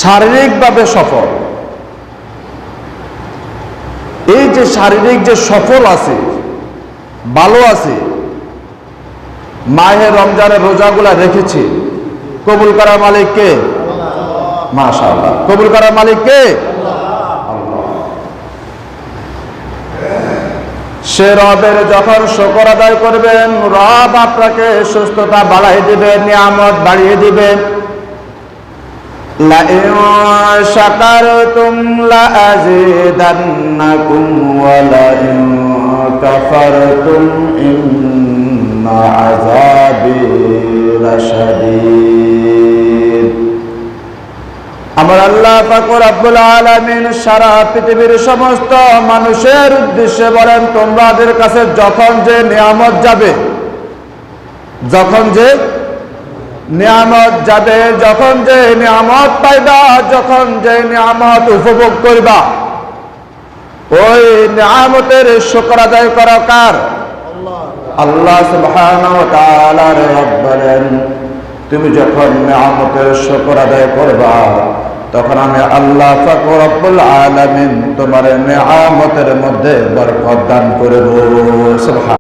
শারীরিকভাবে সফল। এই যে শারীরিক যে সফল আছে, ভালো আছে, মাহে রমজানের রোজাগুলা রেখেছে, কবুল করার মালিক কে? মাশাআল্লাহ। কবুল করার মালিক কে? সে রবের যখন শুকর আদায় করবেন, রব আপনাকে সুস্থতা বাড়াই দিবেন, নিয়ামত বাড়িয়ে দিবেন। লাইন শাকারতুম লাআযীদান্নাকুম ওয়া লাইন কাফারতুম ইন্না আযাবি লাশাদীদ। আমার আল্লাহ পাক রব্বুল আলামিন সারা পৃথিবীর সমস্ত মানুষের উদ্দেশ্যে বলেন, তোমাদের কাছে যখন যে নিয়ামত যাবে, যখন যে নিয়ামত যাবে, যখন যে নিয়ামত পাইবা, যখন যে নিয়ামত উপভোগ করবা, ওই নিয়ামতের শুকর আদায় করা কার? আল্লাহ সুবহানাহু ওয়া তাআলার। রব বলেন, তুমি যখন নিয়ামতের শুকর আদায় করবা, তখন আমি আল্লাহ পাক রব্বুল আলামিন তোমার নিয়ামতের মধ্যে বরকত দান করব। সুবহান।